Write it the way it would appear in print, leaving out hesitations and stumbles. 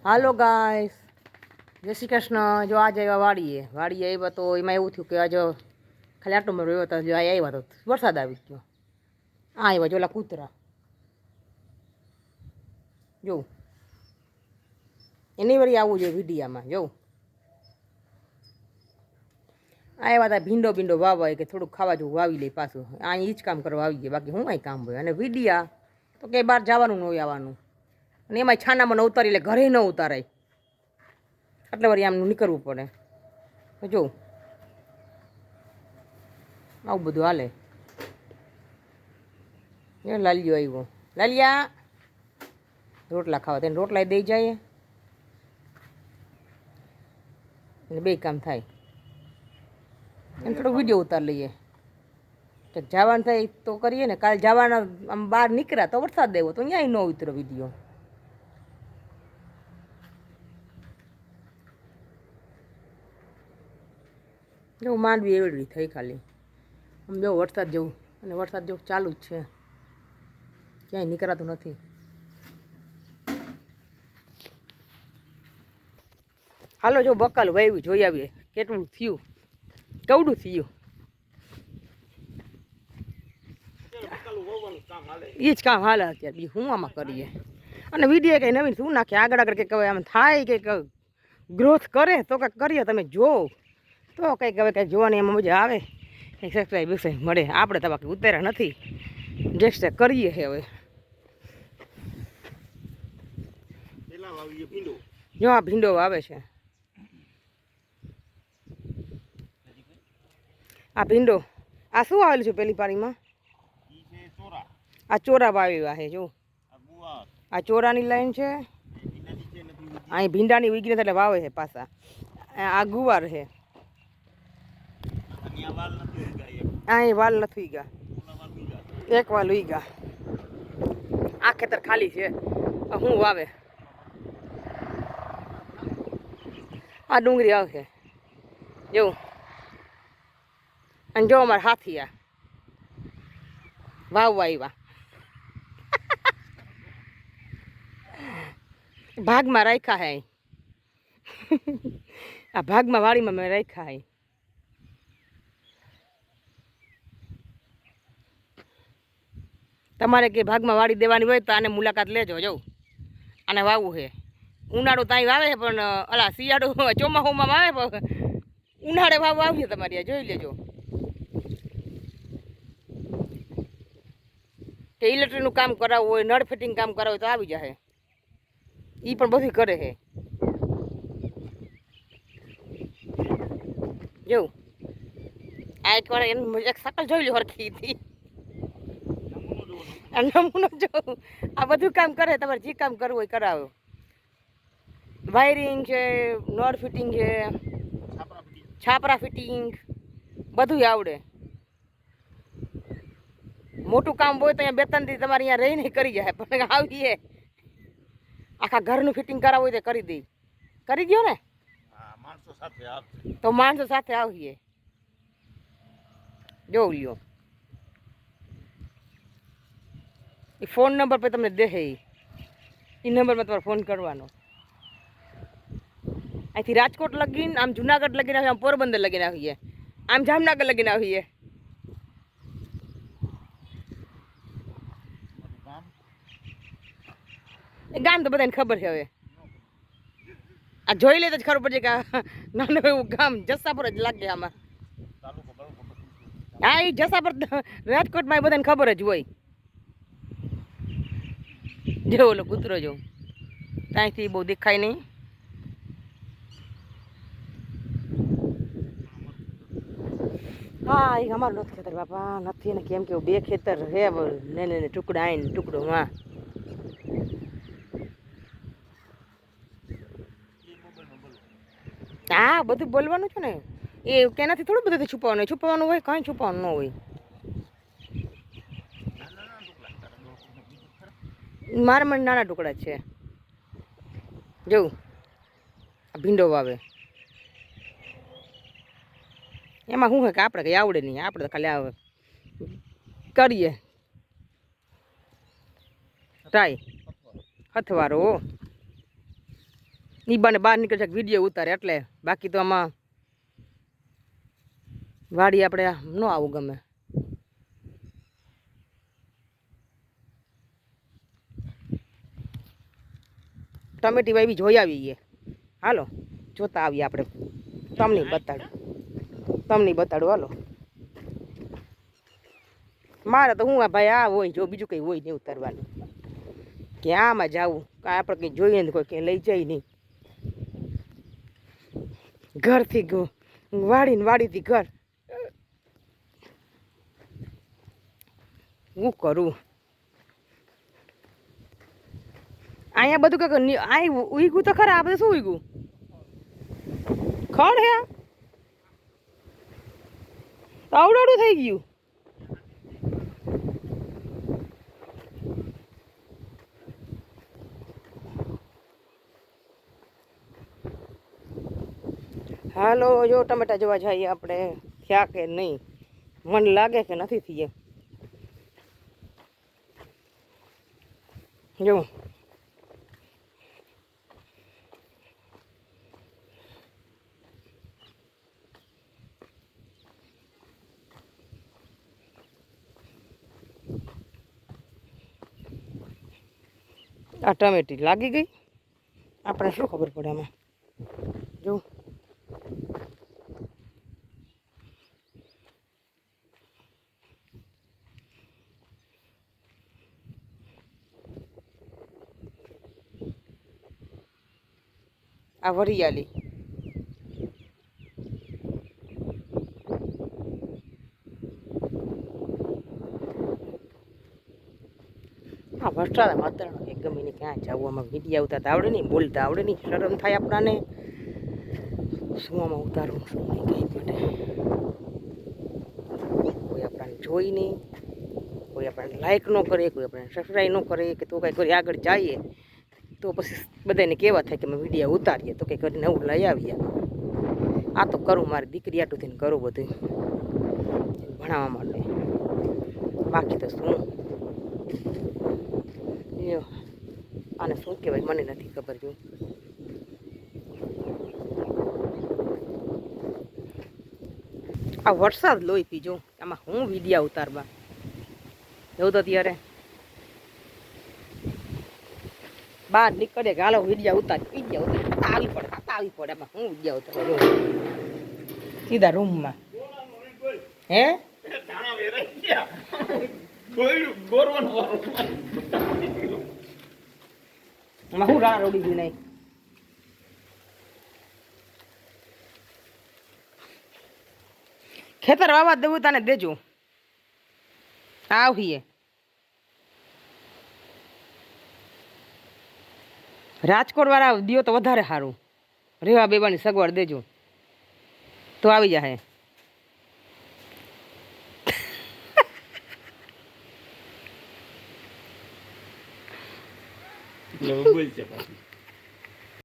હાલો guys, જય શ્રી કૃષ્ણ. જો આજે આવ્યા વાડીએ આવ્યા તો એમાં એવું થયું કે આજે ખાલી આટલો મારો આવ્યો તો જો આ આવ્યા તો વરસાદ આવી ગયો. આ આવ્યા જો ઓલા કૂતરા જોઉં એની વળી આવવું જોઈએ વિડીયામાં. જોઉં આવ્યા હતા ભીંડો વાવવા કે થોડુંક ખાવા જેવું વાવી લઈ પાછું. અહીં એ જ કામ કરવા આવી ગયા, બાકી હું કાંઈ કામ હોય. અને વિડીયા તો કંઈ બહાર જવાનું ન હોય આવવાનું, અને એમાં છાનામાં ન ઉતારી એટલે ઘરે ન ઉતારાય એટલે વળી આમનું નીકળવું પડે. જો આવું બધું હાલે. લાલિયો આવ્યો. લાલિયા રોટલા ખાવા તેને રોટલા દઈ જાય એટલે બે કામ થાય. એને થોડો વિડીયો ઉતાર લઈએ તો જવાનું થાય તો કરીએ ને. કાલે જવાના આમ બહાર નીકળ્યા તો વરસાદ દેવો તો અહીંયા ન ઉતરો વિડીયો. જો માંડવી એવડી થઈ ખાલી. આમ જો વરસાદ જેવું, અને વરસાદ જેવું ચાલુ જ છે, ક્યાંય નીકળાતું નથી. હાલો જો બકાલ વાવ્યું જોઈ આવીએ કેટલું થયું, કેવડું થયું. એ જ કામ હાલે અત્યારે, બી હું આમાં કરીએ. અને વિડીયો કંઈ નવીન શું નાખે આગળ કંઈક હવે આમ થાય કંઈક ગ્રોથ કરે તો કંઈક કરીએ. તમે જો તો કંઈક હવે કંઈક જોવાની એમાં મજા આવે, કંઈક સબસ્ક્રાઈબ મળે. આપણે તો બાકી ઉતાર્યા નથી, જેસ્ટ કરીએ હવે. જો આ ભીંડો આવે છે, આ ભીંડો. આ શું આવેલું છે પેલી પાણીમાં? આ ચોરા વાવેલા છે. જો આ ચોરાની લાઈન છે, અહીં ભીંડાની ઉગીને એટલે વાવે છે પાછા. આ ગુવાર છે, અહીં વાલ નથી ગયા, એક વાલ ઉગ્યા. આ ખેતર ખાલી છે, હું વાવે. આ ડુંગળી આવશે જેવું. અને જો અમારા હાથી આ વાવવા આવ્યા. ભાગમાં રાખ્યા હે આ ભાગમાં વાડીમાં મેં રાખ્યા હે. તમારે કે ભાગમાં વાડી દેવાની હોય તો આને મુલાકાત લેજો. જવું આને વાવવું છે. ઉનાળો ત્યાં વાવે છે, પણ અલા શિયાળો ચોમાસુમાં વાવે, પણ ઉનાળે વાવવા આવીએ તમારે જોઈ લેજો. કે ઇલેક્ટ્રિકનું કામ કરાવવું હોય, નળ ફિટિંગ કામ કરાવવું તો આવી જાય. એ પણ બધું કરે છે. જોઉં આ એક વાર એનું એક શકલ જોઈ લો હરખી હતી. નમૂનો જોઉં આ બધું કામ કરે. તમારે જે કામ કરવું હોય કરાવો. વાયરિંગ છે, નળ ફિટિંગ છે, છાપરા ફિટિંગ બધું આવડે. મોટું કામ હોય તો અહીંયા બે ત્રણ દી તમારે અહીંયા રહીને કરી જાય, પણ આવીએ આખા ઘરનું ફિટિંગ કરાવવું હોય તો કરી દઈ. કરી દો ને તો માણસો સાથે આવીએ. જોઉં લ્યો એ ફોન નંબર પર તમને દે. એ નંબરમાં તમારે ફોન કરવાનો. અહીંથી રાજકોટ લગીને, આમ જુનાગઢ લગીને આવીએ, આમ પોરબંદર લગીને આવીએ, આમ જામનગર લગીને આવીએ. એ ગામ તો બધાને ખબર છે. હવે આ જોઈ લે તો જ ખબર પડશે કે નાનું એવું ગામ જસાપુર જ લાગે આમાં. હા એ જસાપુર રાજકોટમાં એ બધાને ખબર જ હોય. જો ઓલો કૂતરો જો ત્યાંથી બહુ દેખાય નહીં. હા એ અમારું નથી ખેતર બાપા, નથી ને કેમ કેવું બે ખેતર હે ને ટુકડા આવીને ટુકડો માં. હા બધું બોલવાનું છે ને. એ કેનાથી થોડું બધું છુપાવવાનું હોય. છુપાવવાનું હોય કાંઈ છુપાવવાનું ન હોય. મારા મને નાના ટુકડા છે. જોઉં ભીંડો વાવે એમાં શું હોય કે આપણે કંઈ આવડે નહીં. આપણે તો ખાલી આવે કરીએ ટ્રાય. હથવારો ઈ બાને બહાર નીકળે છે વિડીયો ઉતારે એટલે, બાકી તો આમાં વાડી આપણે ન આવું ગમે. ટમેટી વાવી જોઈ આવીએ, હાલો જોતા આવીએ આપણે. તમને બતાડું હાલો. મારે તો હું ભાઈ આ હોય, જો બીજું કંઈ હોય નહીં ઉતારવાનું, કે આમાં જવું કાંઈ આપણે કંઈ જોઈએ ને કોઈ કંઈ લઈ જાય નહીં. ઘરથી વાડીથી ઘર હું કરું. અહીંયા બધું કંઈક અહીં ઉઈગું તો ખરા, આ બધું શું ઉઈગું? ખડ હે તો આવડું થઈ ગયું. હાલો જો ટમેટા જોવા જઈએ આપણે, થયા કે નહીં, મન લાગે કે નથી થઈએ. જો આ ટમેટી લાગી ગઈ, આપણે શું ખબર પડે એમાં. જો આ વરિયાળી, હા વરસાદ વાતાવરણ એક ગમે ને ક્યાં જવું, આમાં વિડીયા ઉતારતા આવડે નહીં, બોલતા આવડે નહીં, શરમ થાય આપણાને. શું આમાં ઉતારવું શું નહીં કંઈ માટે, કોઈ આપણને જોઈ નહીં, કોઈ આપણને લાઈક ન કરે, કોઈ આપણને સબસ્ક્રાઈબ ન કરે, કે તો કાંઈ કરી આગળ જઈએ તો પછી બધાને કહેવા થાય કે અમે વિડીયો ઉતારીએ તો કંઈ કરીને નવું લઈ આવીએ. આ તો કરું મારી દીકરી આટું થઈને કરું બધું ભણાવવા માટે, બાકી તો શું. આને શું કહેવાય મને નથી ખબર. જો આ વરસાદ લોહી પીજો, આમાં હું વિડીયા ઉતારવા એવું તો ત્યારે બહાર નીકળે કે હાલો વિડીયા ઉતારી, વિડીયા આવી પડે આમાં હું વિડીયા ઉતારવા. સીધા રૂમમાં હે હું રાહ ઉડી ગઈ નહીં. ખેતર વાવા દેવું તને દેજો આવીએ. રાજકોટ વાળા દિયો તો વધારે સારું, રેવા બેવાની સગવડ દેજો તો આવી જાય. બોલ છે